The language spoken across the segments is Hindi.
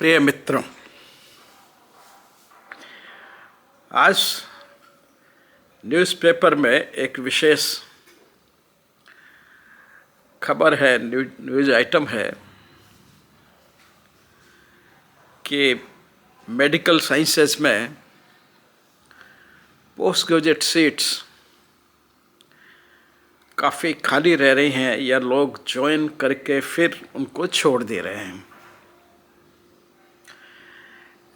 प्रिय मित्रों, आज न्यूज़पेपर में एक विशेष खबर है, न्यूज़ आइटम है कि मेडिकल साइंसेज में पोस्ट ग्रेजुएट सीट्स काफ़ी खाली रह रही हैं या लोग ज्वाइन करके फिर उनको छोड़ दे रहे हैं।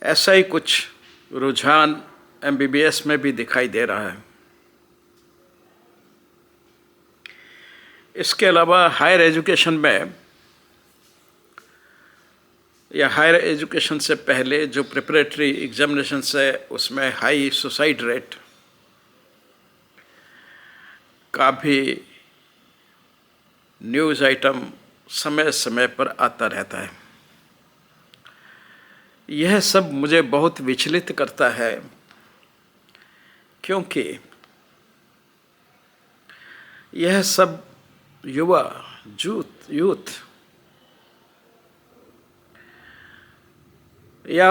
ऐसा ही कुछ रुझान एमबीबीएस में भी दिखाई दे रहा है। इसके अलावा हायर एजुकेशन में या हायर एजुकेशन से पहले जो प्रिपरेटरी एग्जामिनेशन है उसमें हाई सुसाइड रेट का भी न्यूज़ आइटम समय समय पर आता रहता है। यह सब मुझे बहुत विचलित करता है, क्योंकि यह सब युवा यूथ या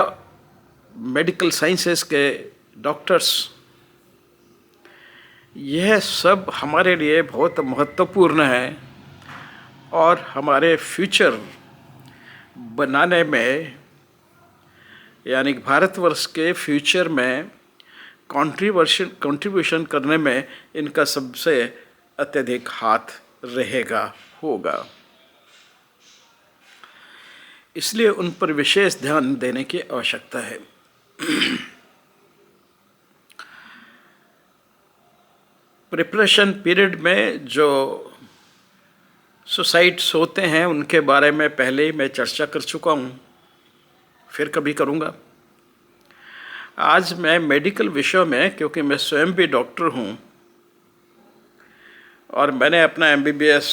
मेडिकल साइंसेस के डॉक्टर्स, यह सब हमारे लिए बहुत महत्वपूर्ण है और हमारे फ्यूचर बनाने में, यानी भारतवर्ष के फ्यूचर में कंट्रीब्यूशन करने में इनका सबसे अत्यधिक हाथ होगा। इसलिए उन पर विशेष ध्यान देने की आवश्यकता है। प्रिपरेशन पीरियड में जो सुसाइड्स होते हैं उनके बारे में पहले ही मैं चर्चा कर चुका हूँ, फिर कभी करूँगा। आज मैं मेडिकल विषयों में, क्योंकि मैं स्वयं भी डॉक्टर हूँ और मैंने अपना एमबीबीएस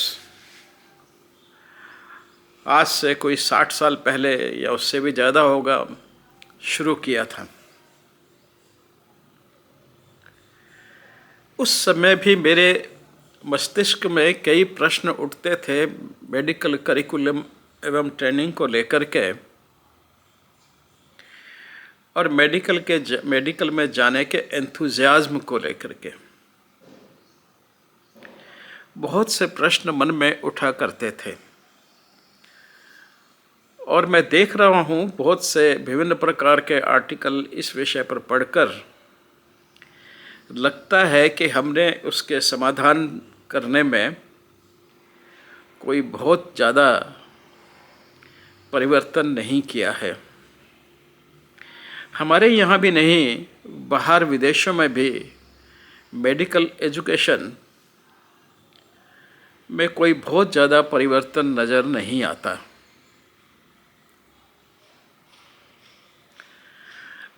आज से कोई 60 साल पहले या उससे भी ज़्यादा होगा शुरू किया था। उस समय भी मेरे मस्तिष्क में कई प्रश्न उठते थे मेडिकल करिकुलम एवं ट्रेनिंग को लेकर के और मेडिकल में जाने के एंथुजियाज्म को लेकर के। बहुत से प्रश्न मन में उठा करते थे और मैं देख रहा हूँ बहुत से विभिन्न प्रकार के आर्टिकल इस विषय पर पढ़कर लगता है कि हमने उसके समाधान करने में कोई बहुत ज़्यादा परिवर्तन नहीं किया है। हमारे यहाँ भी नहीं, बाहर विदेशों में भी मेडिकल एजुकेशन में कोई बहुत ज़्यादा परिवर्तन नज़र नहीं आता।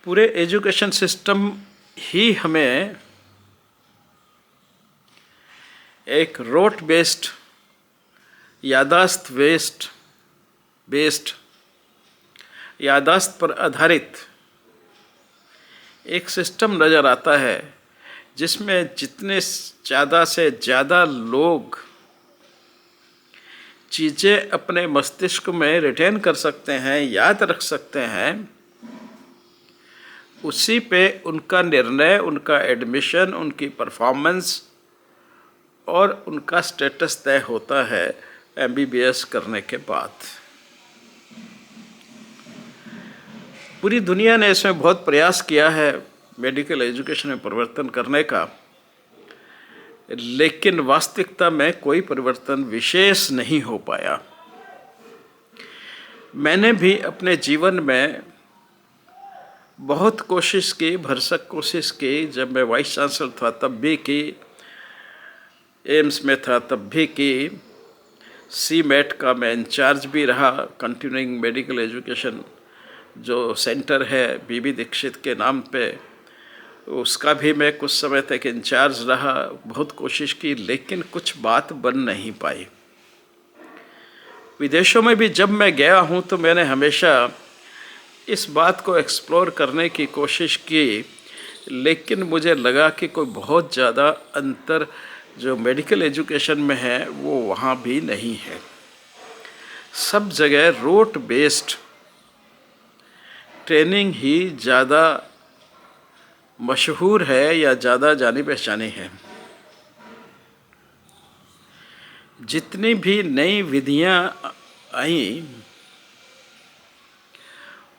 पूरे एजुकेशन सिस्टम ही हमें एक रोट बेस्ड, यादाश्त यादाश्त पर आधारित एक सिस्टम नज़र आता है, जिसमें जितने ज़्यादा से ज़्यादा लोग चीज़ें अपने मस्तिष्क में रिटेन कर सकते हैं, याद रख सकते हैं, उसी पे उनका निर्णय, उनका एडमिशन, उनकी परफॉर्मेंस और उनका स्टेटस तय होता है एमबीबीएस करने के बाद। पूरी दुनिया ने इसमें बहुत प्रयास किया है मेडिकल एजुकेशन में परिवर्तन करने का, लेकिन वास्तविकता में कोई परिवर्तन विशेष नहीं हो पाया। मैंने भी अपने जीवन में बहुत कोशिश की, भरसक कोशिश की। जब मैं वाइस चांसलर था तब भी की, एम्स में था तब भी की, CMAT का मैं इंचार्ज भी रहा। कंटिन्यूइंग मेडिकल एजुकेशन जो सेंटर है बीबी दीक्षित के नाम पे, उसका भी मैं कुछ समय तक इंचार्ज रहा। बहुत कोशिश की, लेकिन कुछ बात बन नहीं पाई। विदेशों में भी जब मैं गया हूँ तो मैंने हमेशा इस बात को एक्सप्लोर करने की कोशिश की, लेकिन मुझे लगा कि कोई बहुत ज़्यादा अंतर जो मेडिकल एजुकेशन में है वो वहाँ भी नहीं है। सब जगह रोट बेस्ड ट्रेनिंग ही ज़्यादा मशहूर है या ज़्यादा जानी पहचानी है। जितनी भी नई विधियां आई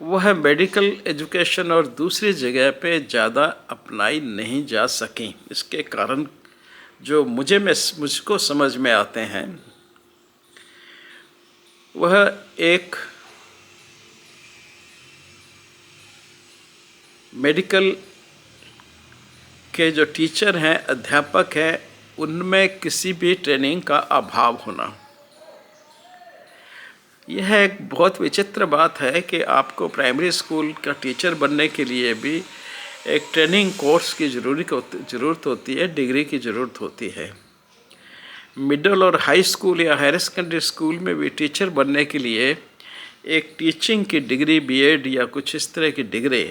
वह मेडिकल एजुकेशन और दूसरी जगह पे ज़्यादा अपनाई नहीं जा सकी। इसके कारण जो मुझको समझ में आते हैं वह एक मेडिकल के जो टीचर हैं, अध्यापक हैं, उनमें किसी भी ट्रेनिंग का अभाव होना। यह एक बहुत विचित्र बात है कि आपको प्राइमरी स्कूल का टीचर बनने के लिए भी एक ट्रेनिंग कोर्स की ज़रूरत होती है, डिग्री की ज़रूरत होती है। मिडिल और हाई स्कूल या हायर सेकेंडरी स्कूल में भी टीचर बनने के लिए एक टीचिंग की डिग्री, बीएड या कुछ इस तरह की डिग्री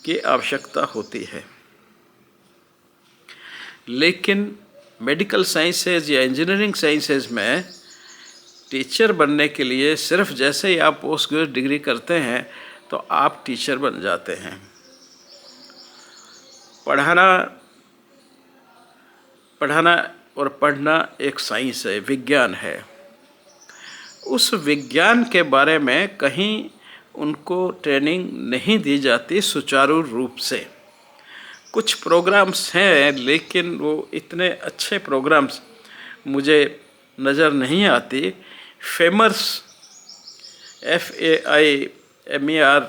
की आवश्यकता होती है। लेकिन मेडिकल साइंसेज या इंजीनियरिंग साइंसेज में टीचर बनने के लिए सिर्फ जैसे ही आप पोस्ट ग्रेजुएट डिग्री करते हैं तो आप टीचर बन जाते हैं। पढ़ाना और पढ़ना एक साइंस है, विज्ञान है। उस विज्ञान के बारे में कहीं उनको ट्रेनिंग नहीं दी जाती सुचारू रूप से। कुछ प्रोग्राम्स हैं लेकिन वो इतने अच्छे प्रोग्राम्स मुझे नज़र नहीं आती। फेमर्स FAIMER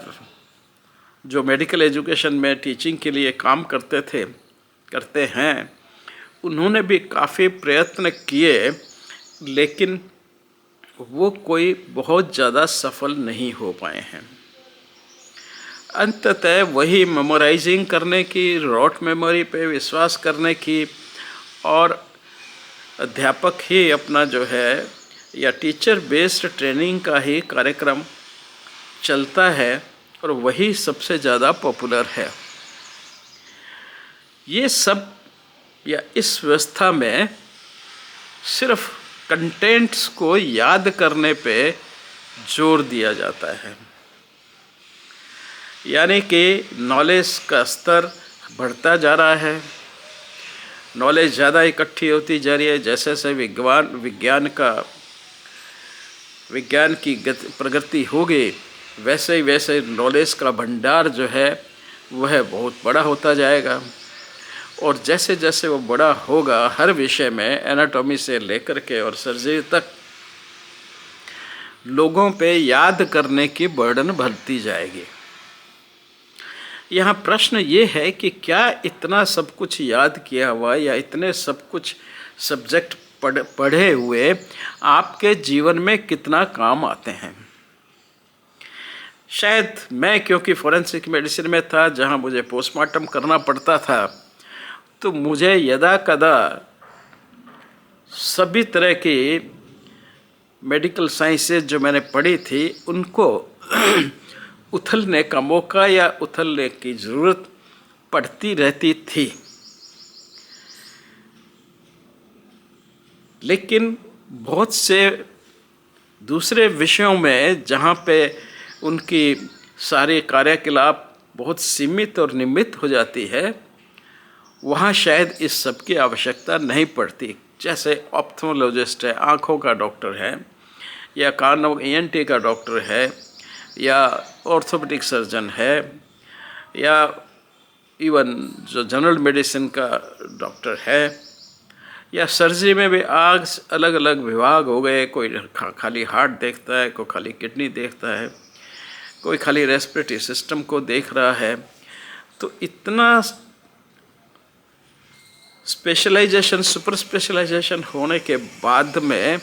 जो मेडिकल एजुकेशन में टीचिंग के लिए काम करते हैं, उन्होंने भी काफ़ी प्रयत्न किए लेकिन वो कोई बहुत ज़्यादा सफल नहीं हो पाए हैं। अंततः वही मेमोराइजिंग करने की, रॉट मेमोरी पे विश्वास करने की और अध्यापक ही अपना जो है या टीचर बेस्ड ट्रेनिंग का ही कार्यक्रम चलता है और वही सबसे ज़्यादा पॉपुलर है। ये सब या इस व्यवस्था में सिर्फ कंटेंट्स को याद करने पे जोर दिया जाता है, यानी कि नॉलेज का स्तर बढ़ता जा रहा है, नॉलेज ज़्यादा इकट्ठी होती जा रही है। जैसे जैसे विज्ञान की प्रगति होगी वैसे ही वैसे नॉलेज का भंडार जो है वह बहुत बड़ा होता जाएगा और जैसे जैसे वो बड़ा होगा हर विषय में, एनाटॉमी से लेकर के और सर्जरी तक, लोगों पे याद करने की बर्डन बढ़ती जाएगी। यहाँ प्रश्न ये है कि क्या इतना सब कुछ याद किया हुआ या इतने सब कुछ सब्जेक्ट पढ़े हुए आपके जीवन में कितना काम आते हैं। शायद मैं क्योंकि फोरेंसिक मेडिसिन में था जहाँ मुझे पोस्टमार्टम करना पड़ता था, तो मुझे यदा कदा सभी तरह की मेडिकल साइंसेज जो मैंने पढ़ी थी उनको उथलने का मौका या उथलने की ज़रूरत पड़ती रहती थी। लेकिन बहुत से दूसरे विषयों में जहाँ पे उनकी सारे कार्यकलाप बहुत सीमित और निमित्त हो जाती है, वहाँ शायद इस सब की आवश्यकता नहीं पड़ती। जैसे ऑप्थेमोलॉजिस्ट है, आँखों का डॉक्टर है, या कान ENT का डॉक्टर है, या ऑर्थोपेडिक सर्जन है, या इवन जो जनरल मेडिसिन का डॉक्टर है, या सर्जरी में भी आज अलग अलग विभाग हो गए। कोई खाली हार्ट देखता है, कोई खाली किडनी देखता है, कोई खाली रेस्पिरेटरी सिस्टम को देख रहा है। तो इतना स्पेशलाइजेशन, सुपर स्पेशलाइजेशन होने के बाद में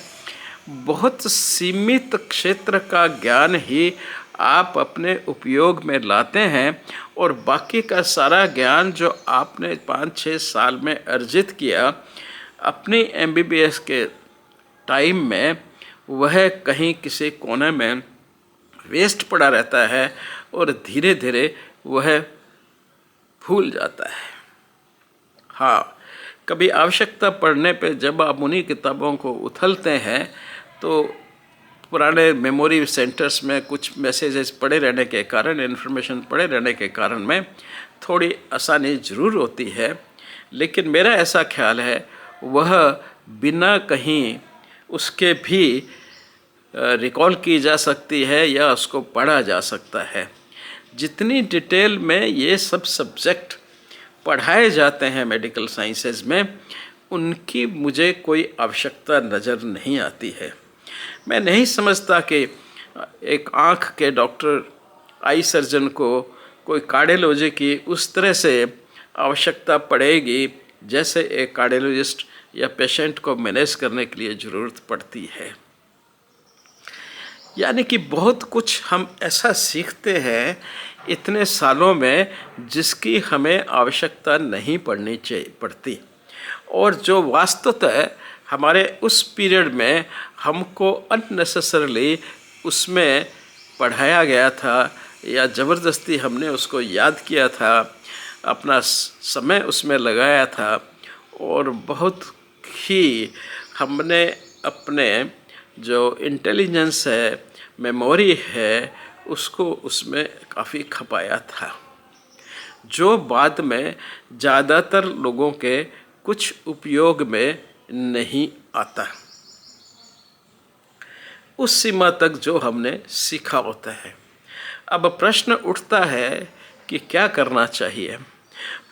बहुत सीमित क्षेत्र का ज्ञान ही आप अपने उपयोग में लाते हैं और बाकी का सारा ज्ञान जो आपने 5-6 साल में अर्जित किया अपनी MBBS के टाइम में, वह कहीं किसी कोने में वेस्ट पड़ा रहता है और धीरे धीरे वह भूल जाता है। हाँ, कभी आवश्यकता पड़ने पे जब आप उन्हीं किताबों को उथलते हैं तो पुराने मेमोरी सेंटर्स में कुछ मैसेजेस पड़े रहने के कारण, इन्फॉर्मेशन पड़े रहने के कारण में थोड़ी आसानी ज़रूर होती है, लेकिन मेरा ऐसा ख्याल है वह बिना कहीं उसके भी रिकॉल की जा सकती है या उसको पढ़ा जा सकता है। जितनी डिटेल में ये सब सब्जेक्ट पढ़ाए जाते हैं मेडिकल साइंसेज में, उनकी मुझे कोई आवश्यकता नज़र नहीं आती है। मैं नहीं समझता कि एक आँख के डॉक्टर, आई सर्जन को कोई कार्डियोलॉजी की उस तरह से आवश्यकता पड़ेगी जैसे एक कार्डियोलॉजिस्ट या पेशेंट को मैनेज करने के लिए ज़रूरत पड़ती है। यानी कि बहुत कुछ हम ऐसा सीखते हैं इतने सालों में जिसकी हमें आवश्यकता नहीं पड़ती, और जो वास्तवतः हमारे उस पीरियड में हमको अननेसेसरली उसमें पढ़ाया गया था या ज़बरदस्ती हमने उसको याद किया था, अपना समय उसमें लगाया था, और बहुत ही हमने अपने जो इंटेलिजेंस है, मेमोरी है, उसको उसमें काफ़ी खपाया था, जो बाद में ज़्यादातर लोगों के कुछ उपयोग में नहीं आता, उस सीमा तक जो हमने सीखा होता है। अब प्रश्न उठता है कि क्या करना चाहिए।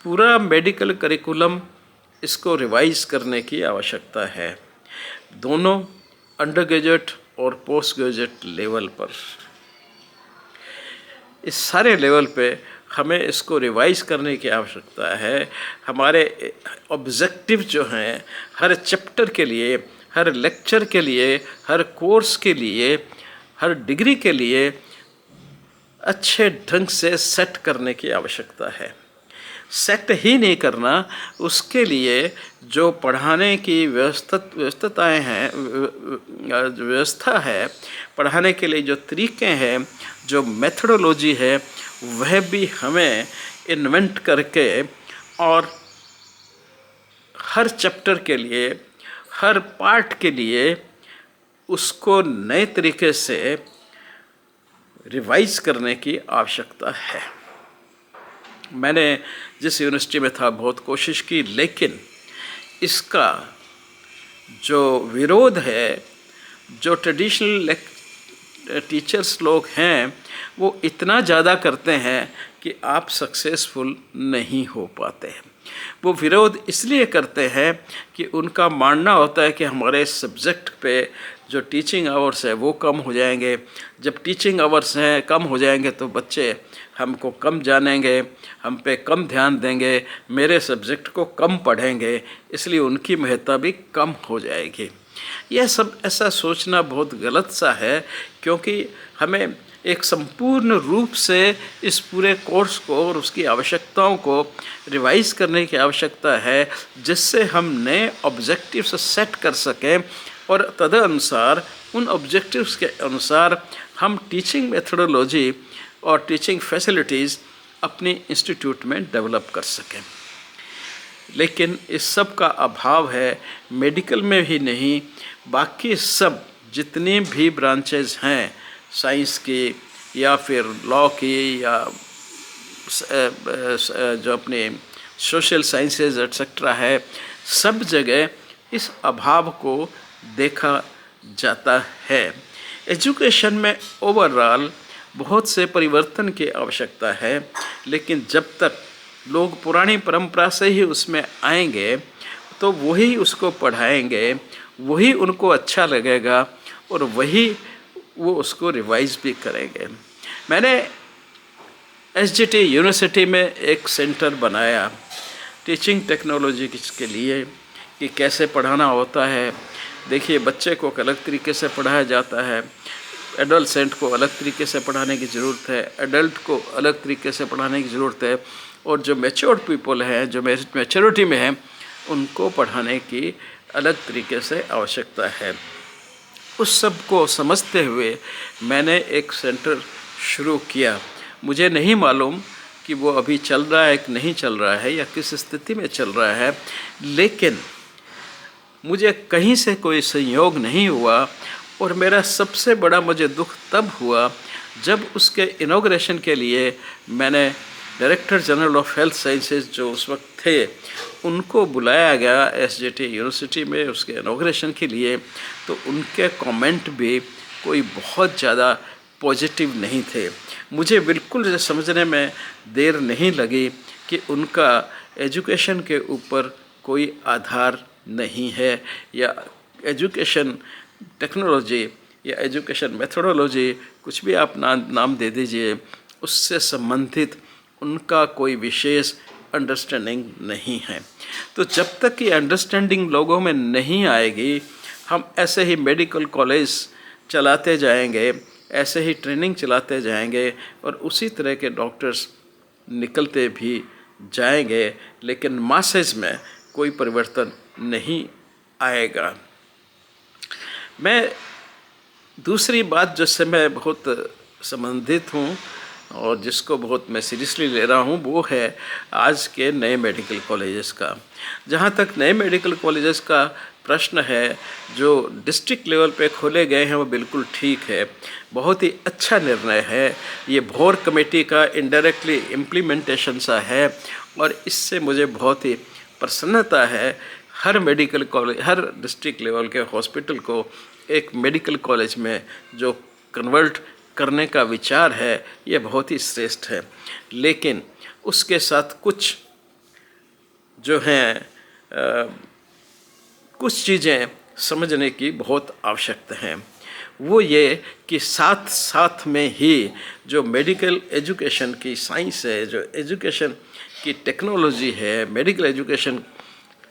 पूरा मेडिकल करिकुलम, इसको रिवाइज करने की आवश्यकता है, दोनों अंडर ग्रेजुएट और पोस्ट ग्रेजुएट लेवल पर। इस सारे लेवल पे हमें इसको रिवाइज करने की आवश्यकता है। हमारे ऑब्जेक्टिव जो हैं, हर चैप्टर के लिए, हर लेक्चर के लिए, हर कोर्स के लिए, हर डिग्री के लिए अच्छे ढंग से सेट करने की आवश्यकता है। सेट ही नहीं करना, उसके लिए जो पढ़ाने की व्यवस्थाएँ हैं, व्यवस्था है, पढ़ाने के लिए जो तरीके हैं, जो मेथडोलॉजी है, वह भी हमें इन्वेंट करके और हर चैप्टर के लिए, हर पार्ट के लिए उसको नए तरीके से रिवाइज करने की आवश्यकता है। मैंने जिस यूनिवर्सिटी में था बहुत कोशिश की, लेकिन इसका जो विरोध है, जो ट्रेडिशनल टीचर्स लोग हैं, वो इतना ज़्यादा करते हैं कि आप सक्सेसफुल नहीं हो पाते हैं। वो विरोध इसलिए करते हैं कि उनका मानना होता है कि हमारे सब्जेक्ट पे जो टीचिंग आवर्स है वो कम हो जाएंगे। जब टीचिंग आवर्स हैं कम हो जाएंगे तो बच्चे हमको कम जानेंगे, हम पे कम ध्यान देंगे, मेरे सब्जेक्ट को कम पढ़ेंगे, इसलिए उनकी महत्ता भी कम हो जाएगी। यह सब ऐसा सोचना बहुत गलत सा है, क्योंकि हमें एक संपूर्ण रूप से इस पूरे कोर्स को और उसकी आवश्यकताओं को रिवाइज करने की आवश्यकता है, जिससे हम नए ऑब्जेक्टिव्स सेट कर सकें और तदनुसार उन ऑब्जेक्टिव्स के अनुसार हम टीचिंग मेथडोलॉजी और टीचिंग फैसिलिटीज़ अपनी इंस्टीट्यूट में डेवलप कर सकें। लेकिन इस सब का अभाव है, मेडिकल में ही नहीं, बाकी सब जितनी भी ब्रांचेज हैं, साइंस की या फिर लॉ की या जो अपने सोशल साइंसेज एटसेट्रा है, सब जगह इस अभाव को देखा जाता है। एजुकेशन में ओवरऑल बहुत से परिवर्तन की आवश्यकता है, लेकिन जब तक लोग पुरानी परंपरा से ही उसमें आएंगे तो वही उसको पढ़ाएंगे, वही उनको अच्छा लगेगा और वही वो उसको रिवाइज भी करेंगे। मैंने SGT यूनिवर्सिटी में एक सेंटर बनाया टीचिंग टेक्नोलॉजी के लिए कि कैसे पढ़ाना होता है। देखिए, बच्चे को अलग तरीके से पढ़ाया जाता है, एडोलसेंट को अलग तरीके से पढ़ाने की ज़रूरत है, एडल्ट को अलग तरीके से पढ़ाने की ज़रूरत है, और जो मैच्योर्ड पीपल हैं, जो मैच्योरिटी में हैं, उनको पढ़ाने की अलग तरीके से आवश्यकता है। उस सब को समझते हुए मैंने एक सेंटर शुरू किया। मुझे नहीं मालूम कि वो अभी चल रहा है कि नहीं चल रहा है या किस स्थिति में चल रहा है, लेकिन मुझे कहीं से कोई संयोग नहीं हुआ और मेरा सबसे बड़ा मुझे दुख तब हुआ जब उसके इनॉग्रेशन के लिए मैंने director general of health sciences जो उस वक्त थे उनको बुलाया गया एसजीटी यूनिवर्सिटी में उसके इनॉग्रेशन के लिए। तो उनके कमेंट भी कोई बहुत ज़्यादा पॉजिटिव नहीं थे। मुझे बिल्कुल समझने में देर नहीं लगी कि उनका एजुकेशन के ऊपर कोई आधार नहीं है, या एजुकेशन टेक्नोलॉजी या एजुकेशन मेथोडोलॉजी कुछ भी आप नाम दे दीजिए, उससे संबंधित उनका कोई विशेष अंडरस्टैंडिंग नहीं है। तो जब तक ये अंडरस्टैंडिंग लोगों में नहीं आएगी, हम ऐसे ही मेडिकल कॉलेज चलाते जाएंगे, ऐसे ही ट्रेनिंग चलाते जाएंगे और उसी तरह के डॉक्टर्स निकलते भी जाएंगे, लेकिन मासेज में कोई परिवर्तन नहीं आएगा। मैं दूसरी बात जिससे मैं बहुत संबंधित हूँ और जिसको बहुत मैं सीरियसली ले रहा हूँ वो है आज के नए मेडिकल कॉलेजेस का। जहाँ तक नए मेडिकल कॉलेजेस का प्रश्न है, जो डिस्ट्रिक्ट लेवल पे खोले गए हैं वो बिल्कुल ठीक है, बहुत ही अच्छा निर्णय है। ये भोर कमेटी का इनडायरेक्टली इम्प्लीमेंटेशन सा है और इससे मुझे बहुत ही प्रसन्नता है। हर मेडिकल कॉलेज, हर डिस्ट्रिक्ट लेवल के हॉस्पिटल को एक मेडिकल कॉलेज में जो कन्वर्ट करने का विचार है ये बहुत ही श्रेष्ठ है, लेकिन उसके साथ कुछ जो हैं कुछ चीज़ें समझने की बहुत आवश्यकता है। वो ये कि साथ साथ में ही जो मेडिकल एजुकेशन की साइंस है, जो एजुकेशन की टेक्नोलॉजी है, मेडिकल एजुकेशन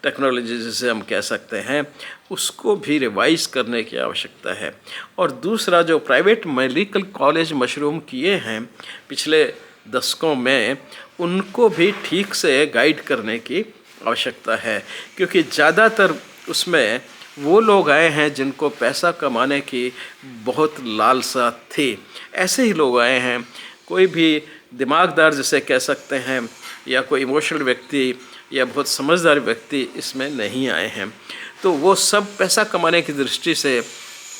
टेक्नोलॉजी जिसे हम कह सकते हैं, उसको भी रिवाइज करने की आवश्यकता है। और दूसरा, जो प्राइवेट मेडिकल कॉलेज मशरूम किए हैं पिछले दशकों में, उनको भी ठीक से गाइड करने की आवश्यकता है, क्योंकि ज़्यादातर उसमें वो लोग आए हैं जिनको पैसा कमाने की बहुत लालसा थी। ऐसे ही लोग आए हैं, कोई भी दिमागदार जिसे कह सकते हैं या कोई इमोशनल व्यक्ति या बहुत समझदार व्यक्ति इसमें नहीं आए हैं। तो वो सब पैसा कमाने की दृष्टि से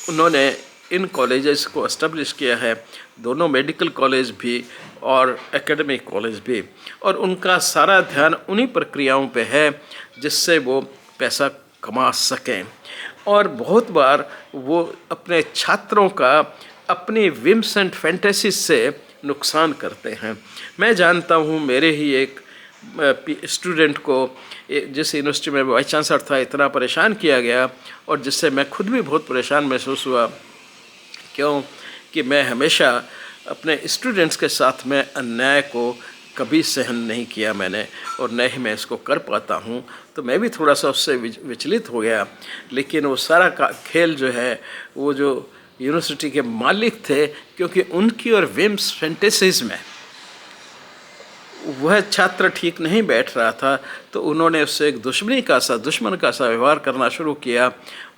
उन्होंने इन कॉलेजेस को एस्टेब्लिश किया है, दोनों मेडिकल कॉलेज भी और एकेडमिक कॉलेज भी, और उनका सारा ध्यान उन्हीं प्रक्रियाओं पे है जिससे वो पैसा कमा सकें। और बहुत बार वो अपने छात्रों का अपनी विम्स एंड फैंटेसीज से नुकसान करते हैं। मैं जानता हूँ, मेरे ही एक स्टूडेंट को जिस यूनिवर्सिटी में वाइस चांसलर था इतना परेशान किया गया, और जिससे मैं खुद भी बहुत परेशान महसूस हुआ, क्यों कि मैं हमेशा अपने स्टूडेंट्स के साथ में अन्याय को कभी सहन नहीं किया मैंने, और न ही मैं इसको कर पाता हूँ। तो मैं भी थोड़ा सा उससे विचलित हो गया। लेकिन वो सारा का खेल जो है, वो जो यूनिवर्सिटी के मालिक थे, क्योंकि उनकी और विम्स फैंटेसीज में वह छात्र ठीक नहीं बैठ रहा था, तो उन्होंने उससे एक दुश्मन का सा व्यवहार करना शुरू किया,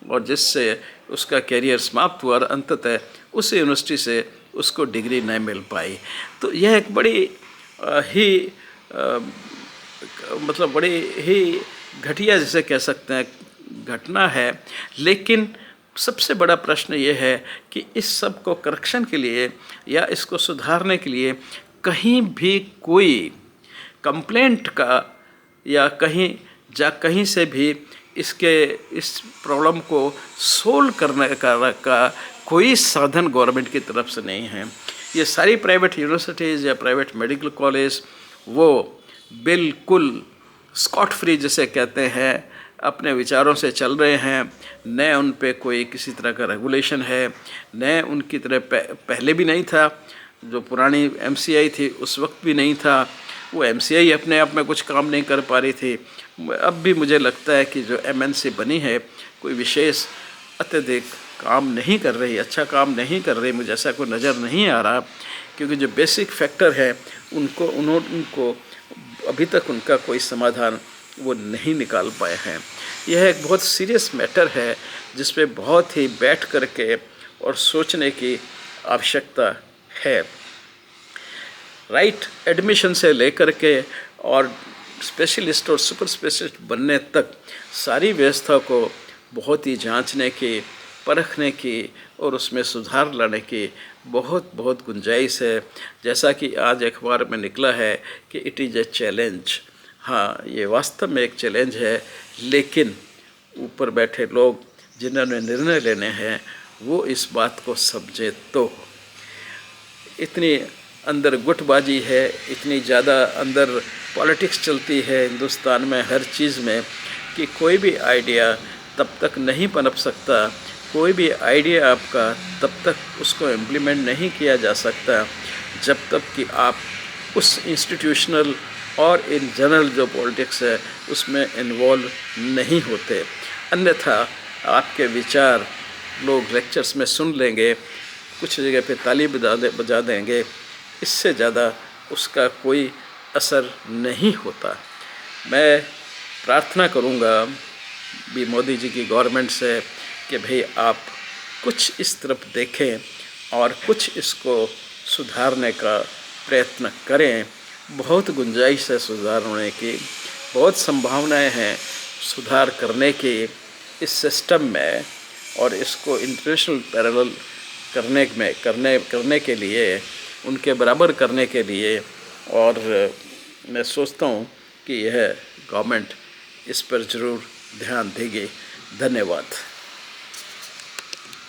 और जिससे उसका करियर समाप्त हुआ और अंततः उस यूनिवर्सिटी से उसको डिग्री नहीं मिल पाई। तो यह एक बड़ी ही घटिया जिसे कह सकते हैं घटना है। लेकिन सबसे बड़ा प्रश्न ये है कि इस सब को करेक्शन के लिए या इसको सुधारने के लिए कहीं भी कोई कंप्लेंट का या कहीं से भी इस प्रॉब्लम को सोल्व करने का कोई साधन गवर्नमेंट की तरफ से नहीं है। ये सारी प्राइवेट यूनिवर्सिटीज़ या प्राइवेट मेडिकल कॉलेज वो बिल्कुल स्कॉट फ्री जिसे कहते हैं अपने विचारों से चल रहे हैं, न उन पे कोई किसी तरह का रेगुलेशन है, न उनकी तरह पहले भी नहीं था। जो पुरानी MCI थी उस वक्त भी नहीं था, वो MCI अपने आप में कुछ काम नहीं कर पा रही थी। अब भी मुझे लगता है कि जो MNC बनी है कोई विशेष अत्यधिक काम नहीं कर रही, अच्छा काम नहीं कर रही, मुझे ऐसा कोई नज़र नहीं आ रहा, क्योंकि जो बेसिक फैक्टर है उनको अभी तक उनका कोई समाधान वो नहीं निकाल पाए हैं। यह एक बहुत सीरियस मैटर है जिस पे बहुत ही बैठ करके और सोचने की आवश्यकता है। राइट एडमिशन से लेकर के और स्पेशलिस्ट और सुपर स्पेशलिस्ट बनने तक सारी व्यवस्था को बहुत ही जांचने की परखने की और उसमें सुधार लाने की बहुत बहुत गुंजाइश है। जैसा कि आज अखबार में निकला है कि इट इज़ ए चैलेंज। हाँ, ये वास्तव में एक चैलेंज है, लेकिन ऊपर बैठे लोग जिन्होंने निर्णय लेने हैं वो इस बात को समझे तो। इतनी अंदर गुटबाजी है, इतनी ज़्यादा अंदर पॉलिटिक्स चलती है हिंदुस्तान में हर चीज़ में, कि कोई भी आइडिया तब तक नहीं पनप सकता, कोई भी आइडिया आपका तब तक उसको इम्प्लीमेंट नहीं किया जा सकता जब तक कि आप उस इंस्टीट्यूशनल और इन जनरल जो पॉलिटिक्स है उसमें इन्वॉल्व नहीं होते। अन्यथा आपके विचार लोग लेक्चर्स में सुन लेंगे, कुछ जगह पे ताली बजा देंगे, इससे ज़्यादा उसका कोई असर नहीं होता। मैं प्रार्थना करूँगा भी मोदी जी की गवर्नमेंट से कि भाई आप कुछ इस तरफ देखें और कुछ इसको सुधारने का प्रयत्न करें। बहुत गुंजाइश है सुधार होने की, बहुत संभावनाएं हैं सुधार करने की इस सिस्टम में, और इसको इंटरनेशनल पैरेलल करने के लिए, उनके बराबर करने के लिए। और मैं सोचता हूँ कि यह गवर्नमेंट इस पर ज़रूर ध्यान देगी। धन्यवाद।